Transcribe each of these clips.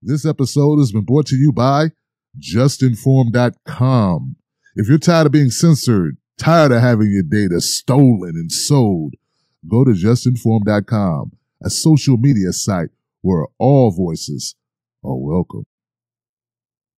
This episode has been brought to you by JustNForm.com. If you're tired of being censored, tired of having your data stolen and sold, go to JustNForm.com, a social media site where all voices are welcome.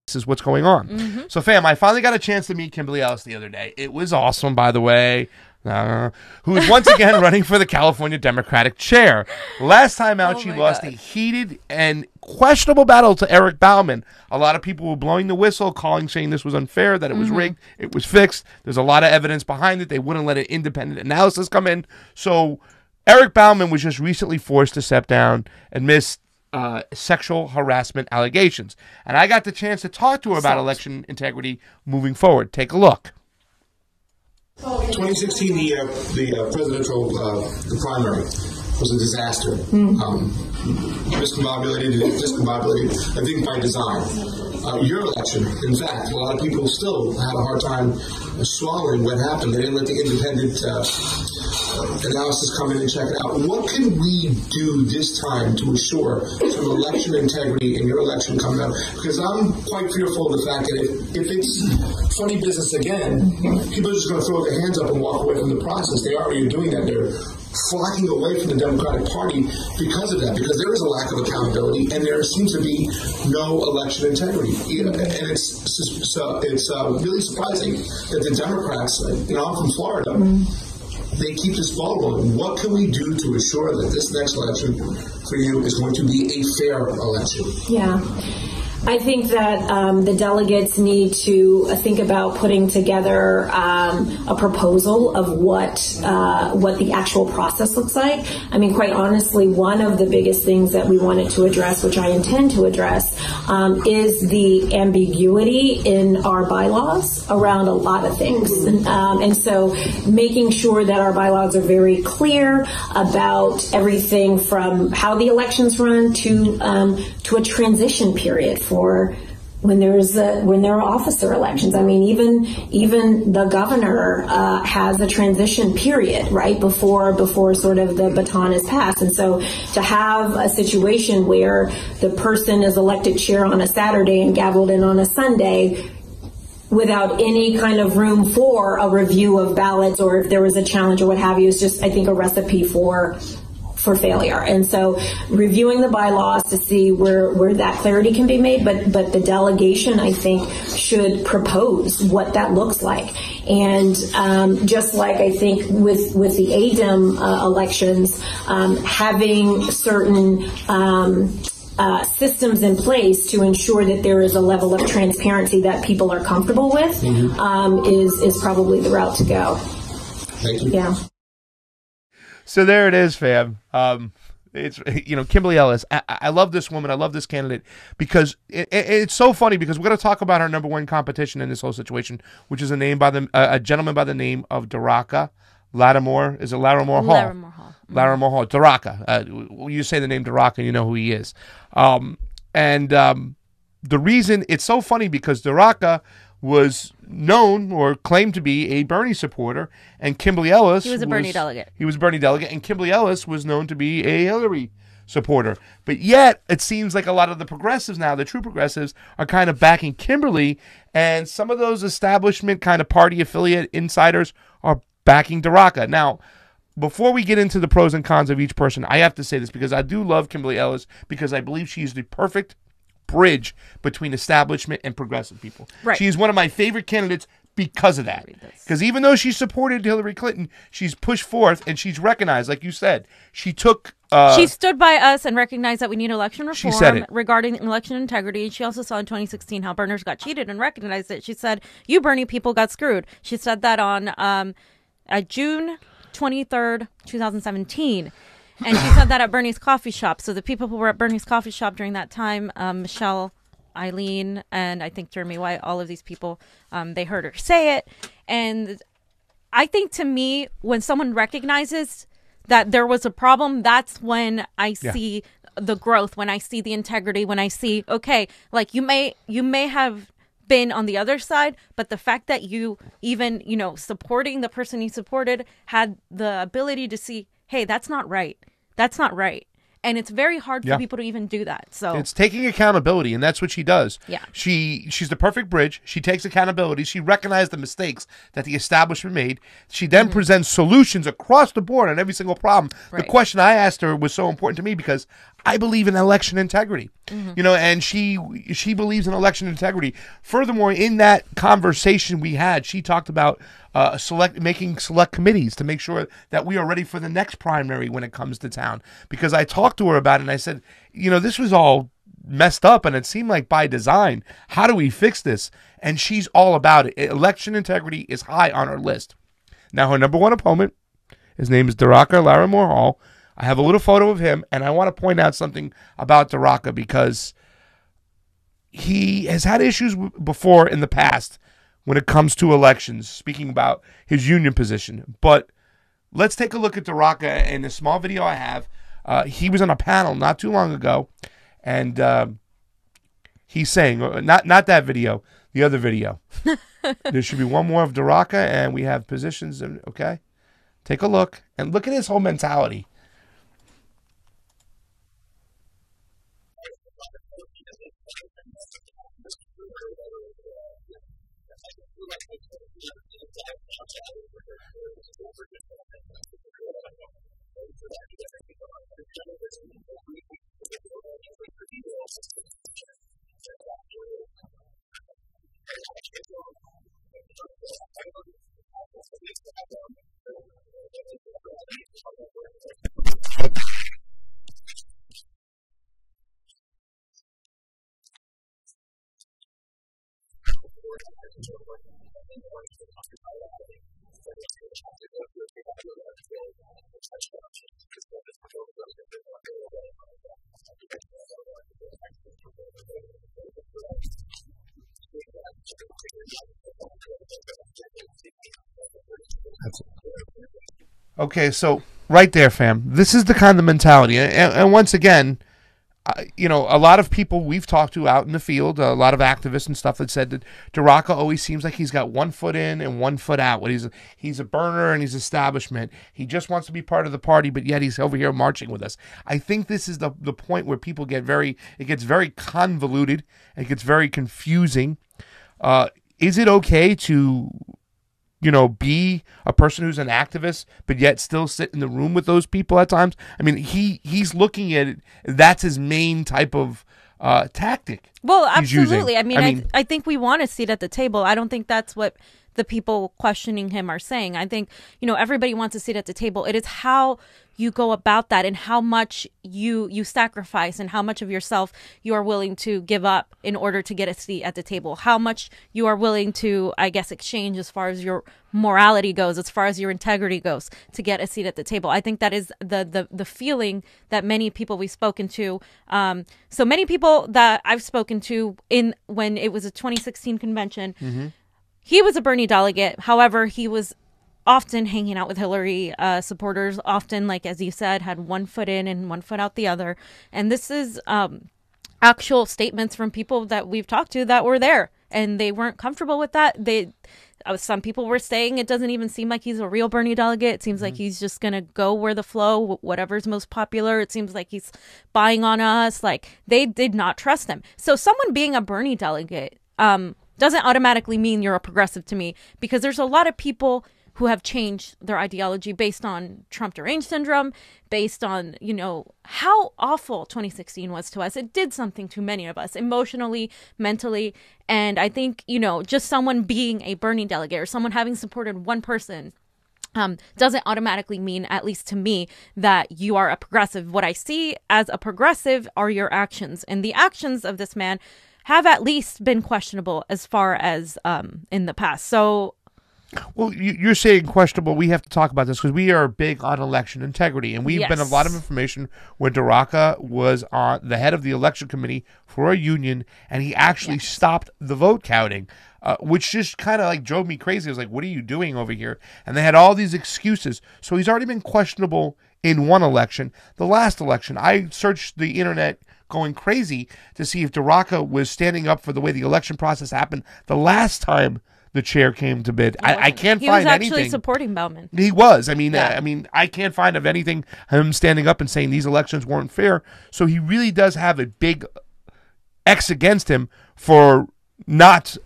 This is what's going on. So, fam, I finally got a chance to meet Kimberly Ellis the other day. It was awesome, by the way. Who is once again running for the California Democratic chair. Last time out, she lost a heated and questionable battle to Eric Bauman. A lot of people were blowing the whistle, saying this was unfair, that it was rigged, it was fixed. There's a lot of evidence behind it. They wouldn't let an independent analysis come in. So Eric Bauman was just recently forced to step down and miss sexual harassment allegations. And I got the chance to talk to her about election integrity moving forward. Take a look. 2016, the presidential the primary was a disaster. Discombobulated, I think by design. Your election, in fact, a lot of people still had a hard time swallowing what happened. They didn't let the independent analysis come in and check it out. What can we do this time to assure some election integrity in your election coming up? Because I'm quite fearful of the fact that if it's funny business again, people are just going to throw their hands up and walk away from the process. They already are doing that. They're flocking away from the Democratic Party because of that, because there is a lack of accountability and there seems to be no election integrity. And it's really surprising that the Democrats, I'm from Florida, they keep this ball rolling. What can we do to assure that this next election for you is going to be a fair election? Yeah. I think that the delegates need to think about putting together a proposal of what the actual process looks like. I mean, quite honestly, one of the biggest things that we wanted to address, which I intend to address, is the ambiguity in our bylaws around a lot of things. And so making sure that our bylaws are very clear about everything from how the elections run to a transition period for when there are officer elections. I mean, even the governor has a transition period, right, before sort of the baton is passed. And so to have a situation where the person is elected chair on a Saturday and gavelled in on a Sunday without any kind of room for a review of ballots, or if there was a challenge or what have you, is just, I think, a recipe for failure. And so reviewing the bylaws to see where that clarity can be made, but the delegation, I think, should propose what that looks like. And just like I think with the ADEM elections, having certain systems in place to ensure that there is a level of transparency that people are comfortable with is probably the route to go. Thank you. Yeah. So there it is, fam. It's Kimberly Ellis. I love this woman. I love this candidate because it's so funny because we're going to talk about her number one competition in this whole situation, which is a gentleman by the name of Daraka Lattimore. Is it Lattimore Hall? Lattimore Hall. Lattimore Hall. Daraka. You say the name Daraka, you know who he is. The reason it's so funny because Daraka was known or claimed to be a Bernie supporter, and Kimberly Ellis was a Bernie delegate. He was a Bernie delegate, and Kimberly Ellis was known to be a Hillary supporter. But yet, it seems like a lot of the progressives now, the true progressives, are kind of backing Kimberly, and some of those establishment kind of party affiliate insiders are backing Daraka. Now, before we get into the pros and cons of each person, I have to say this because I do love Kimberly Ellis because I believe she's the perfect bridge between establishment and progressive people. Right. She's one of my favorite candidates because of that. Because even though she supported Hillary Clinton, she's pushed forth and she's recognized, like you said, she took... she stood by us and recognized that we need election reform. She said it. Regarding election integrity. She also saw in 2016 how Berners got cheated and recognized it. She said, you Bernie people got screwed. She said that on June 23rd, 2017. And she said that at Bernie's coffee shop. So the people who were at Bernie's coffee shop during that time, Michelle, Eileen, and I think Jeremy White, all of these people, they heard her say it. And I think to me, when someone recognizes that there was a problem, that's when I see the growth, when I see the integrity, when I see, okay, like you may have been on the other side, but the fact that you even, supporting the person you supported had the ability to see, hey, that's not right. That's not right. And it's very hard for people to even do that. So it's taking accountability, and that's what she does. Yeah. She's the perfect bridge. She takes accountability. She recognized the mistakes that the establishment made. She then presents solutions across the board on every single problem. Right. The question I asked her was so important to me because I believe in election integrity. You know, and she believes in election integrity. Furthermore, in that conversation we had, she talked about making select committees to make sure that we are ready for the next primary when it comes to town. Because I talked to her about it and I said, you know, this was all messed up and it seemed like by design. How do we fix this? And she's all about it. Election integrity is high on her list. Now, her number one opponent, his name is Daraka LaBarbera. I have a little photo of him, and I want to point out something about Daraka because he has had issues before in the past when it comes to elections, speaking about his union position. But let's take a look at Daraka in a small video I have. He was on a panel not too long ago, and he's saying, not that video, the other video. There should be one more of Daraka, and we have positions, okay? Take a look, and look at his whole mentality. Okay, so right there, fam. This is the kind of mentality. And once again, you know, a lot of people we've talked to out in the field, a lot of activists and stuff that said that Daraka always seems like he's got 1 foot in and 1 foot out. He's a burner and he's establishment. He just wants to be part of the party, but yet he's over here marching with us. I think this is the point where people it gets very convoluted. It gets very confusing. Is it okay to, you know, be a person who's an activist, but yet still sit in the room with those people at times? I mean, he's looking at it. That's his main type of tactic. Well, absolutely. I mean, I think we want a seat at the table. I don't think that's what the people questioning him are saying. I think, you know, everybody wants a seat at the table. It is how you go about that and how much you sacrifice and how much of yourself you are willing to give up in order to get a seat at the table. How much you are willing to, I guess, exchange as far as your morality goes, as far as your integrity goes, to get a seat at the table. I think that is the feeling that many people we've spoken to. So many people that I've spoken to when it was a 2016 convention, he was a Bernie delegate. However, he was often hanging out with Hillary supporters, often, like, as you said, had 1 foot in and 1 foot out the other. And this is actual statements from people that we've talked to that were there, and they weren't comfortable with that. Some people were saying it doesn't even seem like he's a real Bernie delegate. It seems like he's just going to go where the flow, whatever's most popular. It seems like he's buying on us. Like, they did not trust him. So someone being a Bernie delegate doesn't automatically mean you're a progressive to me, because there's a lot of people who have changed their ideology based on Trump deranged syndrome, based on, you know, how awful 2016 was to us. It did something to many of us emotionally, mentally. And I think, you know, just someone being a Bernie delegate or someone having supported one person doesn't automatically mean, at least to me, that you are a progressive. What I see as a progressive are your actions. And the actions of this man have at least been questionable as far as in the past. So, well, you're saying questionable. We have to talk about this because we are big on election integrity, and we've been a lot of information where Daraka was on the head of the election committee for a union, and he actually stopped the vote counting, which just kind of like drove me crazy. I was like, "What are you doing over here?" And they had all these excuses. So he's already been questionable in one election. The last election, I searched the internet going crazy to see if Daraka was standing up for the way the election process happened the last time the chair came to bid. I can't He find was actually anything. supporting Bauman. He was. I mean, Yeah. I can't find of anything him standing up and saying these elections weren't fair. So he really does have a big X against him for not,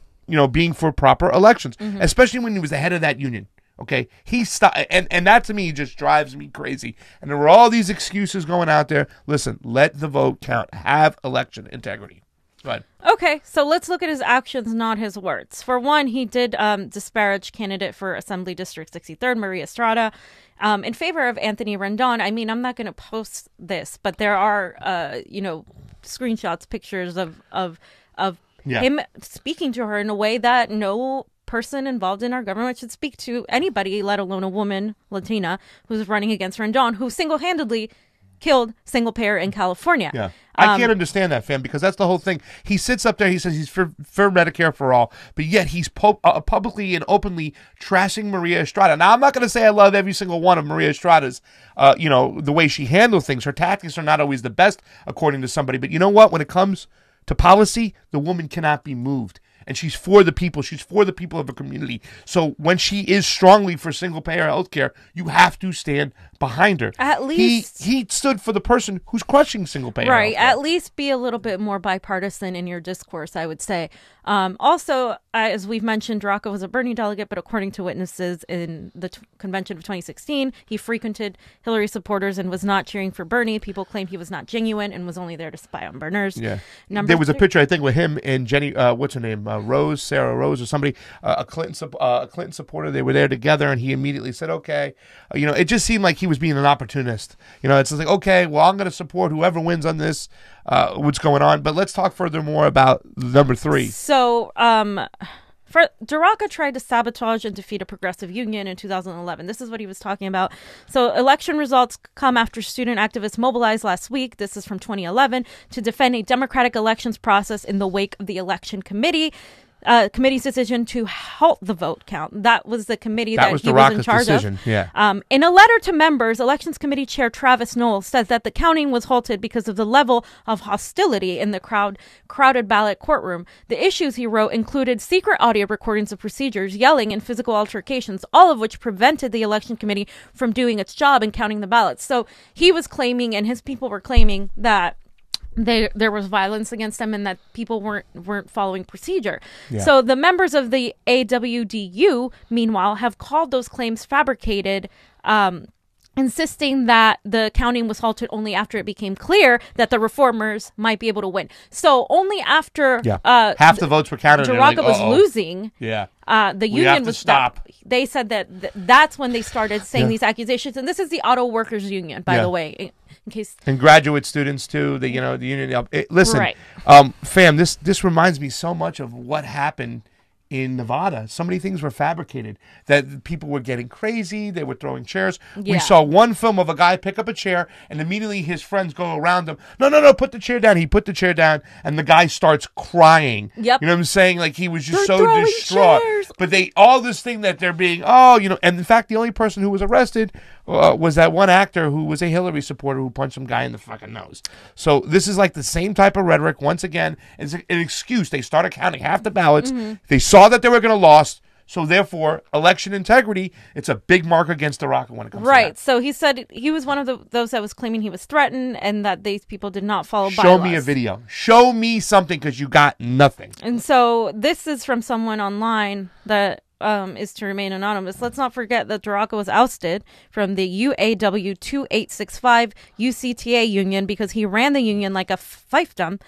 being for proper elections, especially when he was the head of that union. Okay, he stopped, and that to me just drives me crazy. And there were all these excuses going out there. Listen, let the vote count. Have election integrity. Go ahead. Okay, so let's look at his actions, not his words. For one, he did disparage candidate for Assembly District 63rd, Maria Estrada, in favor of Anthony Rendon. I mean, I'm not going to post this, but there are, screenshots, pictures of him speaking to her in a way that no person involved in our government should speak to anybody, let alone a woman, Latina, who's running against Rendon, who single-handedly killed single payer in California. Yeah. I can't understand that, fam, because that's the whole thing. He sits up there, he says he's for Medicare for all, but yet he's publicly and openly trashing Maria Estrada. Now, I'm not going to say I love every single one of Maria Estrada's, the way she handles things. Her tactics are not always the best, according to somebody. But you know what? When it comes to policy, the woman cannot be moved. And she's for the people. She's for the people of a community. So when she is strongly for single-payer health care, you have to stand behind her. At least he stood for the person who's crushing single-payer right. healthcare. At least be a little bit more bipartisan in your discourse, I would say. Also, as we've mentioned, Daraka was a Bernie delegate, but according to witnesses in the convention of 2016, he frequented Hillary supporters and was not cheering for Bernie. People claim he was not genuine and was only there to spy on Berners. Yeah. There was a picture, I think, with him and Jenny, what's her name, Sarah Rose or somebody, a Clinton supporter. They were there together, and he immediately said, okay. It just seemed like he was being an opportunist. It's like, okay, well, I'm going to support whoever wins on this, what's going on. But let's talk furthermore about number 3. So, Daraka tried to sabotage and defeat a progressive union in 2011. This is what he was talking about. So election results come after student activists mobilized last week. This is from 2011 to defend a democratic elections process in the wake of the election committee's decision to halt the vote count. That was the committee that he was in charge decision. of. Yeah. In a letter to members, Elections Committee Chair Travis Knoll says that the counting was halted because of the level of hostility in the crowded ballot courtroom. The issues, he wrote, included secret audio recordings of procedures, yelling, and physical altercations, all of which prevented the election committee from doing its job in counting the ballots. So he was claiming, and his people were claiming, that there was violence against them and that people weren't following procedure. Yeah. So the members of the AWDU, meanwhile, have called those claims fabricated, insisting that the counting was halted only after it became clear that the reformers might be able to win. So only after half the votes were counted, Daraka was losing. Yeah. The union was stopped. They said that that's when they started saying these accusations. And this is the Auto Workers Union, by the way. In case. And graduate students too, the union. Listen, right. Fam, this reminds me so much of what happened in Nevada. So many things were fabricated, that people were getting crazy. They were throwing chairs. Yeah. We saw one film of a guy pick up a chair, and immediately his friends go around him. No, put the chair down. He put the chair down, and the guy starts crying. Yep. You know what I'm saying? Like he was just they're so distraught. Chairs. But all this thing that they're being, and in fact, the only person who was arrested was that one actor who was a Hillary supporter who punched some guy in the fucking nose. So this is like the same type of rhetoric. Once again, it's an excuse. They started counting half the ballots. Mm-hmm. They saw that they were going to lose. So therefore, election integrity, it's a big mark against Daraka when it comes to that. Right. So he said he was one of those that was claiming he was threatened and that these people did not follow bylaws. Show me a video. Show me something, because you got nothing. And so this is from someone online that is to remain anonymous. Let's not forget that Daraka was ousted from the UAW 2865 UCTA union because he ran the union like a fiefdom,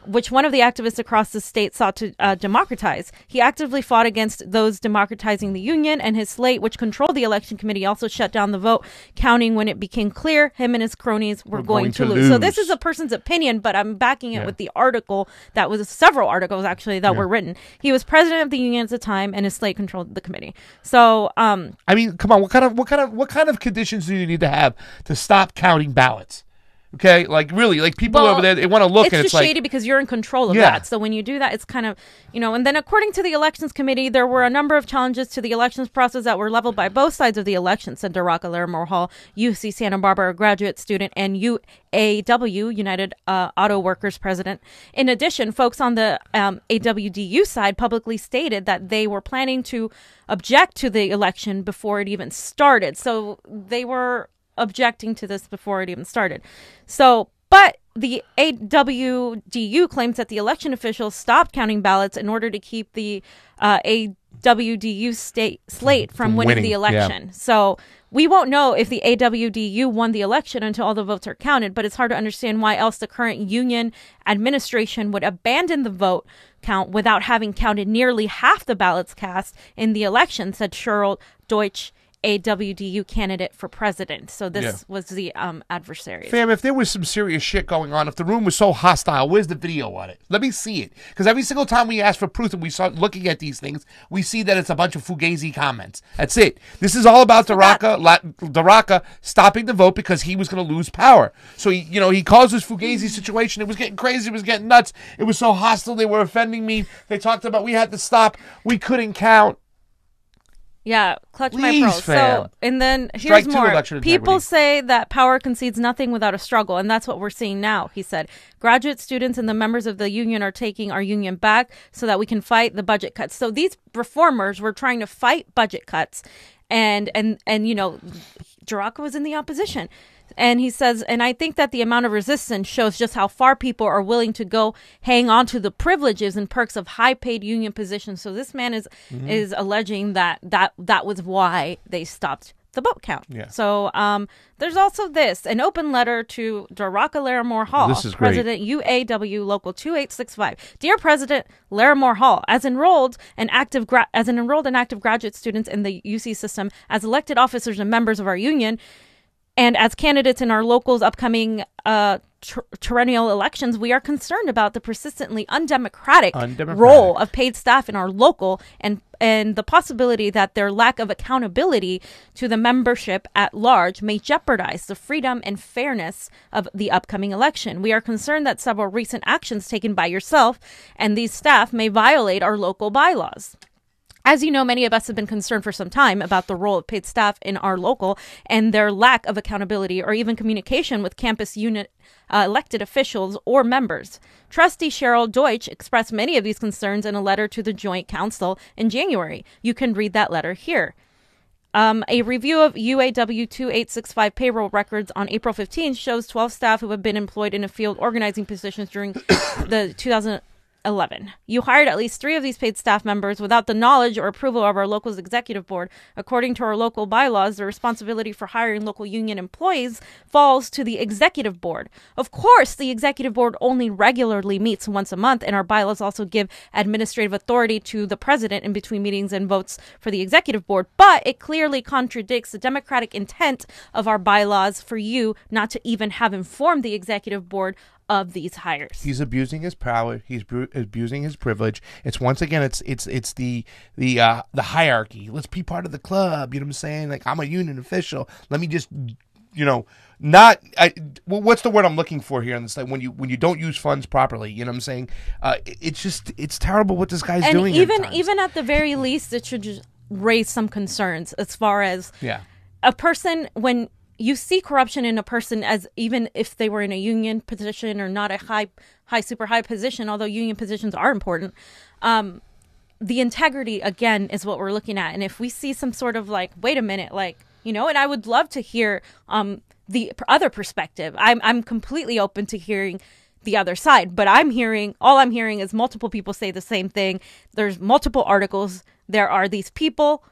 which one of the activists across the state sought to democratize. He actively fought against those democratizing the union, and his slate, which controlled the election committee, also shut down the vote counting when it became clear him and his cronies were going to lose. So this is a person's opinion, but I'm backing it with the article that was several articles actually that were written. He was president of the union at the time, and his slate controlled the committee. So I mean, come on, what kind of conditions do you need to have to stop counting ballots? Okay, like really, like people Well, over there, they want to look, it's and just it's shady like, because you're in control of Yeah. that. So when you do that, it's kind of, and then according to the elections committee, there were a number of challenges to the elections process that were leveled by both sides of the election, said Daraka LaBarbera Hall, UC Santa Barbara graduate student and UAW, United Auto Workers president. In addition, folks on the AWDU side publicly stated that they were planning to object to the election before it even started. So they were objecting to this before it even started. But the AWDU claims that the election officials stopped counting ballots in order to keep the AWDU slate from winning the election. Yeah. So we won't know if the AWDU won the election until all the votes are counted, but it's hard to understand why else the current union administration would abandon the vote count without having counted nearly half the ballots cast in the election, said Cheryl Deutsch, AWDU candidate for president. So this was the adversary. Fam, if there was some serious shit going on, if the room was so hostile, where's the video on it? Let me see it. Because every single time we ask for proof and we start looking at these things, we see that it's a bunch of fugazi comments. That's it. This is all about Daraka stopping the vote because he was going to lose power. So, he caused this fugazi situation. It was getting crazy. It was getting nuts. It was so hostile. They were offending me. They talked about we had to stop. We couldn't count. Yeah, clutch Please, my pearls. fam. So, and then Strike here's two, more. election People integrity. say that power concedes nothing without a struggle, and that's what we're seeing now, he said. Graduate students and the members of the union are taking our union back so that we can fight the budget cuts. So these reformers were trying to fight budget cuts, and Daraka was in the opposition. And he says, and I think that the amount of resistance shows just how far people are willing to go hang on to the privileges and perks of high-paid union positions. So this man is alleging that was why they stopped the vote count. Yeah. So there's also an open letter to Taraka LaBarbera Hall, This is great. President UAW Local 2865. Dear President LaBarbera Hall, as enrolled and active graduate students in the UC system, as elected officers and members of our union, and as candidates in our local's upcoming perennial elections, we are concerned about the persistently undemocratic role of paid staff in our local and the possibility that their lack of accountability to the membership at large may jeopardize the freedom and fairness of the upcoming election. We are concerned that several recent actions taken by yourself and these staff may violate our local bylaws. As you know, many of us have been concerned for some time about the role of paid staff in our local and their lack of accountability or even communication with campus unit elected officials or members. Trustee Cheryl Deutsch expressed many of these concerns in a letter to the Joint Council in January. You can read that letter here. A review of UAW 2865 payroll records on April 15th shows 12 staff who have been employed in a field organizing positions during the 2011. You hired at least 3 of these paid staff members without the knowledge or approval of our local's executive board. According to our local bylaws, the responsibility for hiring local union employees falls to the executive board. Of course, the executive board only regularly meets once a month, and our bylaws also give administrative authority to the president in between meetings and votes for the executive board. But it clearly contradicts the democratic intent of our bylaws for you not to even have informed the executive board of these hires. He's abusing his power. He's abusing his privilege. It's once again, it's the hierarchy. Let's be part of the club. You know what I'm saying? Like, I'm a union official. Let me just, what's the word I'm looking for here? On this, like when you don't use funds properly. You know what I'm saying? It's terrible what this guy's doing. Even at the very least, it should just raise some concerns as far as a person when you see corruption in a person, as even if they were in a union position or not a super high position, although union positions are important, the integrity, again, is what we're looking at. And if we see some sort of like, wait a minute, like, and I would love to hear the other perspective. I'm completely open to hearing the other side, but all I'm hearing is multiple people say the same thing. There's multiple articles. There are these people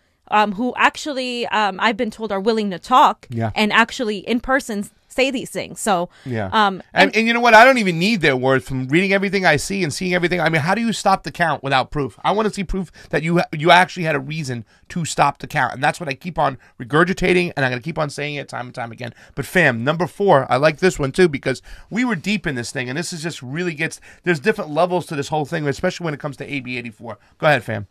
who actually, I've been told, are willing to talk and actually in person say these things. So and you know what? I don't even need their words. From reading everything I see and seeing everything, I mean, how do you stop the count without proof? I want to see proof that you actually had a reason to stop the count, and that's what I keep on regurgitating, and I'm going to keep on saying it time and time again. But fam, number 4, I like this one too, because we were deep in this thing, and this is just really there's different levels to this whole thing, especially when it comes to AB 84. Go ahead, fam.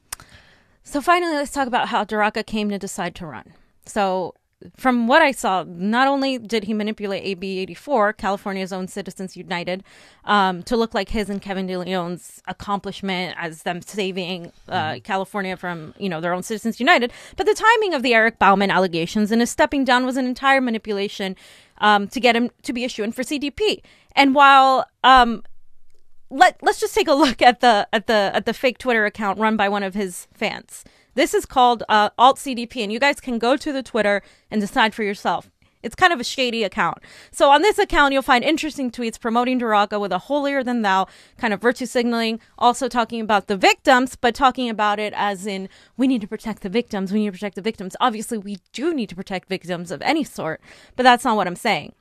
So finally, let's talk about how Daraka came to decide to run. So from what I saw, not only did he manipulate AB 84, California's own Citizens United, to look like his and Kevin De Leon's accomplishment as them saving California from, their own Citizens United, but the timing of the Eric Bauman allegations and his stepping down was an entire manipulation to get him to be issuing for CDP. And while let's just take a look at the fake Twitter account run by one of his fans. This is called Alt CDP, and you guys can go to the Twitter and decide for yourself. It's kind of a shady account. So on this account, you'll find interesting tweets promoting Daraka with a holier-than-thou kind of virtue signaling, also talking about the victims, but talking about it as in, we need to protect the victims, we need to protect the victims. Obviously, we do need to protect victims of any sort, but that's not what I'm saying.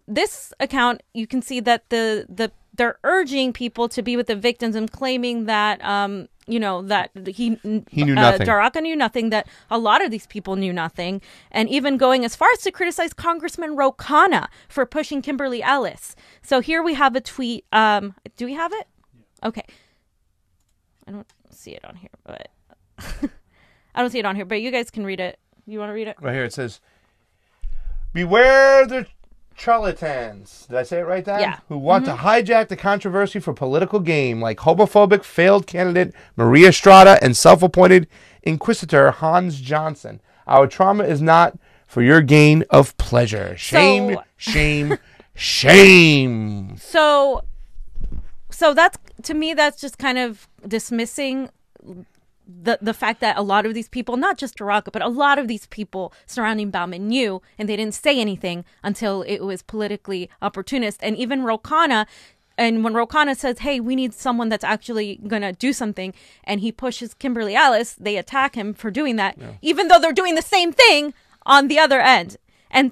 This account, you can see that they're urging people to be with the victims and claiming that, that he knew nothing. Daraka knew nothing, that a lot of these people knew nothing, and even going as far as to criticize Congressman Ro Khanna for pushing Kimberly Ellis. So here we have a tweet. Do we have it? Okay. I don't see it on here, but you guys can read it. You want to read it? Right here it says, "Beware the charlatans," did I say it right, Dan? Yeah. "Who want to hijack the controversy for political gain, like homophobic failed candidate Maria Estrada and self-appointed inquisitor Hans Johnson. Our trauma is not for your gain of pleasure. Shame, shame, shame." So that's, to me, that's just kind of dismissing the fact that a lot of these people, not just Daraka, but a lot of these people surrounding Bauman knew, and they didn't say anything until it was politically opportunist. And even Ro Khanna, and when Ro Khanna says, hey, we need someone that's actually going to do something, and he pushes Kimberly Ellis, they attack him for doing that, even though they're doing the same thing on the other end.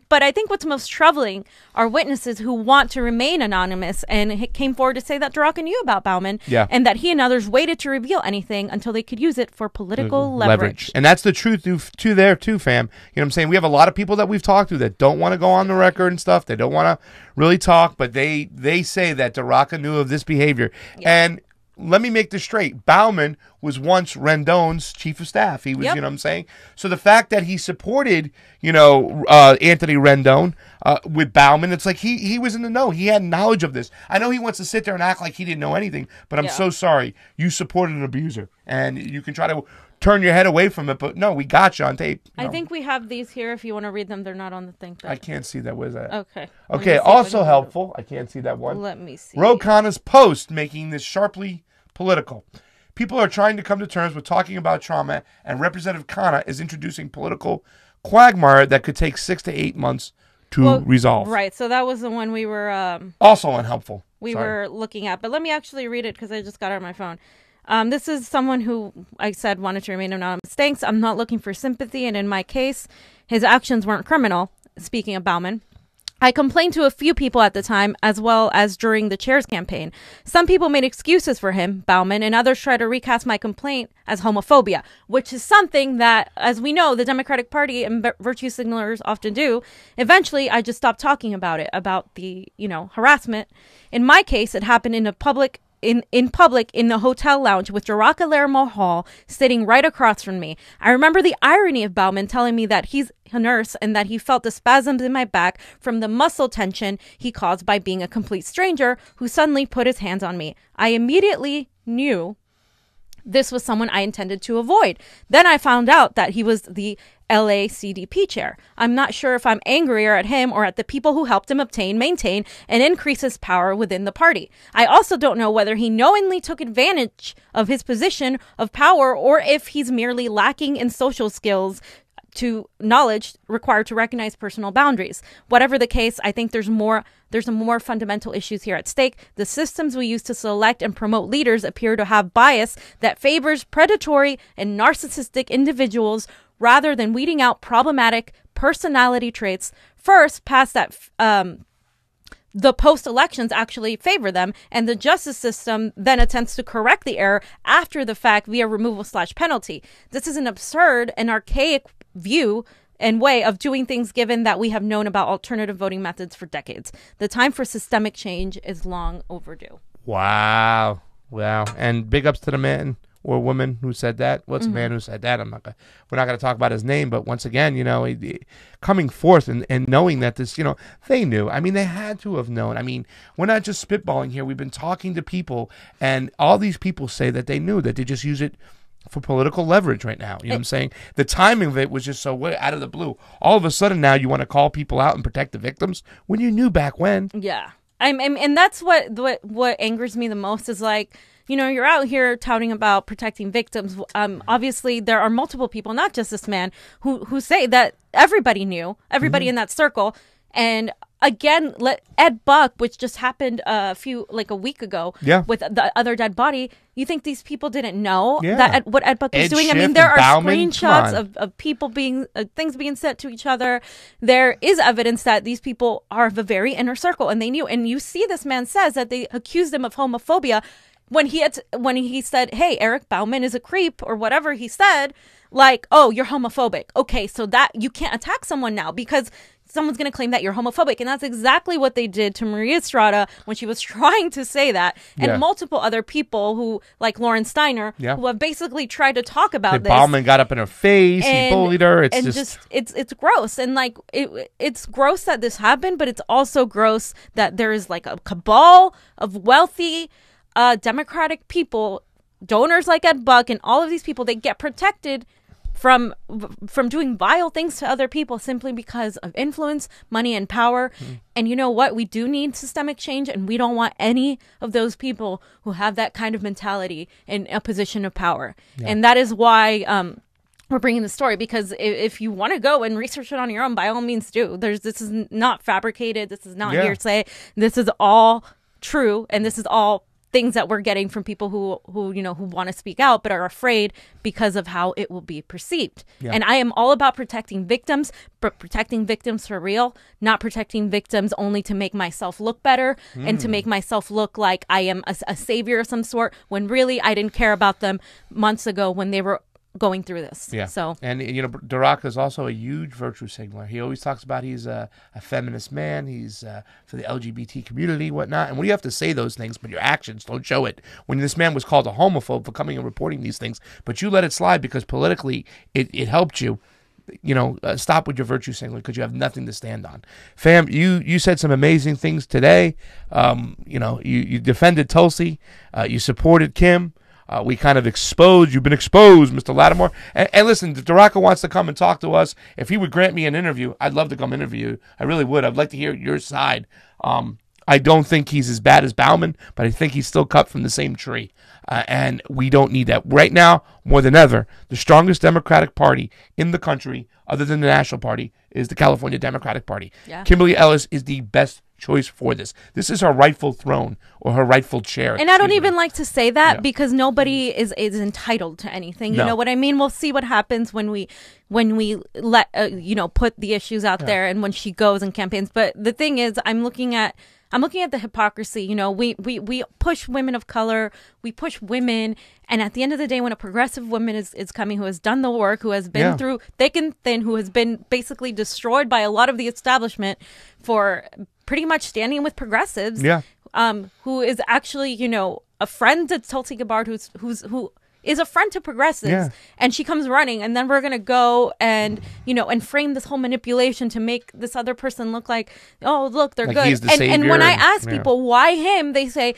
But I think what's most troubling are witnesses who want to remain anonymous and came forward to say that Daraka knew about Bauman, and that he and others waited to reveal anything until they could use it for political leverage. And that's the truth there too, fam. You know what I'm saying? We have a lot of people that we've talked to that don't want to go on the record and stuff. They don't want to really talk, but they say that Daraka knew of this behavior. And let me make this straight. Bauman was once Rendon's chief of staff. He was, you know what I'm saying? So the fact that he supported, Anthony Rendon with Bauman, it's like he was in the know. He had knowledge of this. I know he wants to sit there and act like he didn't know anything, but I'm so sorry. You supported an abuser. And you can try to turn your head away from it, but no, we got you on tape. I think we have these here. If you want to read them, they're not on the thing. I can't see that. Where's that? Okay. Okay, also helpful. I can't see that one. Let me see. Ro Khanna's post making this sharply political. People are trying to come to terms with talking about trauma, and Representative Khanna is introducing political quagmire that could take 6 to 8 months to resolve. Right, so that was the one we were... also unhelpful. We were looking at, but let me actually read it because I just got it on my phone. This is someone who I said wanted to remain anonymous. "Thanks, I'm not looking for sympathy, and in my case, his actions weren't criminal." Speaking of Bauman. "I complained to a few people at the time, as well as during the chair's campaign. Some people made excuses for him, Bauman, and others tried to recast my complaint as homophobia," which is something that, as we know, the Democratic Party and virtue signalers often do. "Eventually, I just stopped talking about it, about the, harassment. In my case, it happened in public in the hotel lounge with Daraka Larimore Hall sitting right across from me. I remember the irony of Bauman telling me that he's a nurse and that he felt the spasms in my back from the muscle tension he caused by being a complete stranger who suddenly put his hands on me. I immediately knew this was someone I intended to avoid. Then I found out that he was the LA CDP chair. I'm not sure if I'm angrier at him or at the people who helped him obtain, maintain, and increase his power within the party. I also don't know whether he knowingly took advantage of his position of power or if he's merely lacking in social skills to knowledge required to recognize personal boundaries. Whatever the case, I think there's more fundamental issues here at stake. The systems we use to select and promote leaders appear to have bias that favors predatory and narcissistic individuals rather than weeding out problematic personality traits first, past that the post-elections actually favor them, and the justice system then attempts to correct the error after the fact via removal/penalty. This is an absurd and archaic view and way of doing things, given that we have known about alternative voting methods for decades. The time for systemic change is long overdue. Wow. And big ups to the man or a woman who said that. Well, it's a man who said that. We're not gonna talk about his name, but once again, you know, coming forth and knowing that this, you know, they knew. I mean, they had to have known. I mean, we're not just spitballing here. We've been talking to people, and all these people say that they knew, that they just use it for political leverage right now. You know what I'm saying? The timing of it was just so way out of the blue. All of a sudden now you want to call people out and protect the victims when you knew back when. Yeah. And that's what angers me the most is, like, you know, you're out here touting about protecting victims. Obviously, there are multiple people, not just this man, who say that everybody knew, everybody in that circle. And again, Ed Buck, which just happened a week ago with the other dead body. You think these people didn't know that what Ed Buck was doing? I mean, there are Bauman, screenshots of people being things being sent to each other. There is evidence that these people are of a very inner circle, and they knew. And you see, this man says that they accused him of homophobia when he said, "Hey, Eric Bauman is a creep," or whatever he said. Like, oh, you're homophobic. Okay, so that you can't attack someone now because someone's going to claim that you're homophobic. And that's exactly what they did to Maria Estrada when she was trying to say that. And multiple other people who, like Lauren Steiner, who have basically tried to talk about this. Bauman got up in her face. He bullied her. It's gross. And like, it's gross that this happened, but it's also gross that there is like a cabal of wealthy Democratic people, donors like Ed Buck, and all of these people, they get protected from doing vile things to other people simply because of influence, money, and power. And you know what? We do need systemic change, and we don't want any of those people who have that kind of mentality in a position of power. And that is why we're bringing the story, because if you want to go and research it on your own, by all means do. This is not fabricated. This is not hearsay. This is all true, and this is all things that we're getting from people who want to speak out but are afraid because of how it will be perceived. And I am all about protecting victims, but protecting victims for real, not protecting victims only to make myself look better and to make myself look like I am a savior of some sort, when really I didn't care about them months ago when they were going through this. And you know, Daraka is also a huge virtue signaler. He always talks about he's a feminist man. He's for the LGBT community, whatnot. And when you have to say those things, but your actions don't show it. When this man was called a homophobe for coming and reporting these things, but you let it slide because politically it helped you. You know, stop with your virtue signaling because you have nothing to stand on. Fam, you said some amazing things today. You know, you defended Tulsi. You supported Kim. We kind of you've been exposed, Mr. Lattimore. And listen, if Daraka wants to come and talk to us, if he would grant me an interview, I'd love to come interview you. I really would. I'd like to hear your side. I don't think he's as bad as Bauman, but I think he's still cut from the same tree. And we don't need that. Right now, more than ever, the strongest Democratic Party in the country, other than the National Party, is the California Democratic Party. Kimberly Ellis is the best choice for this. This is her rightful throne, or her rightful chair. And I don't even like to say that because nobody is entitled to anything. You know what I mean? We'll see what happens when we let put the issues out there, and when she goes and campaigns. But the thing is, I'm looking at the hypocrisy. You know, we push women of color, we push women, and at the end of the day, when a progressive woman is coming, who has done the work, who has been through thick and thin, who has been basically destroyed by a lot of the establishment for pretty much standing with progressives, who is actually, you know, a friend to Tulsi Gabbard, who is a friend to progressives, and she comes running, and then we're gonna go and, you know, and frame this whole manipulation to make this other person look like, oh, look, they're good. He's the savior, and when I ask people why him, they say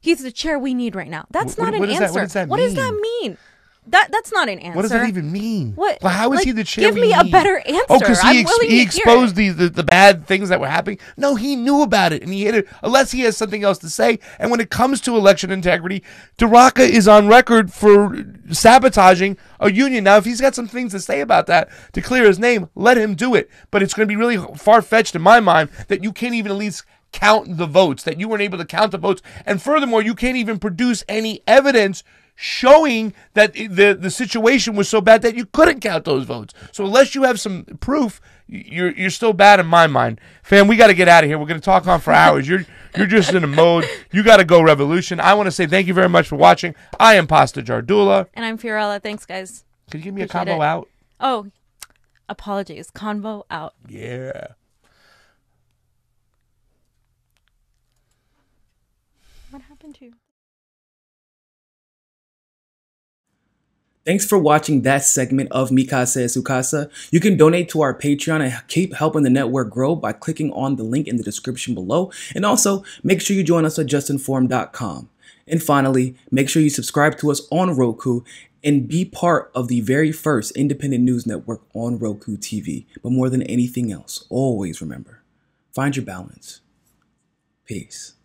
he's the chair we need right now. That's not an answer. What does that mean? That's not an answer. What does that even mean? What? Well, how is he the chair? Give me a better answer. Oh, because he exposed the bad things that were happening. No, he knew about it, and he hit it. Unless he has something else to say. And when it comes to election integrity, Daraka is on record for sabotaging a union. Now, if he's got some things to say about that to clear his name, let him do it. But it's going to be really far-fetched in my mind that you can't even at least count the votes, that you weren't able to count the votes, and furthermore, you can't even produce any evidence showing that the situation was so bad that you couldn't count those votes. So unless you have some proof, you're still bad in my mind. Fam, we got to get out of here. We're going to talk on for hours. You're just in a mode. You got to go revolution. I want to say thank you very much for watching. I am Pasta Jardula. And I'm Fiorella. Thanks, guys. Could you give me a convo out? Oh, apologies. Convo out. Yeah. What happened to you? Thanks for watching that segment of Mi Casa es Su Casa. You can donate to our Patreon and keep helping the network grow by clicking on the link in the description below. And also, make sure you join us at JustNForm.com. And finally, make sure you subscribe to us on Roku and be part of the very first independent news network on Roku TV. But more than anything else, always remember, find your balance. Peace.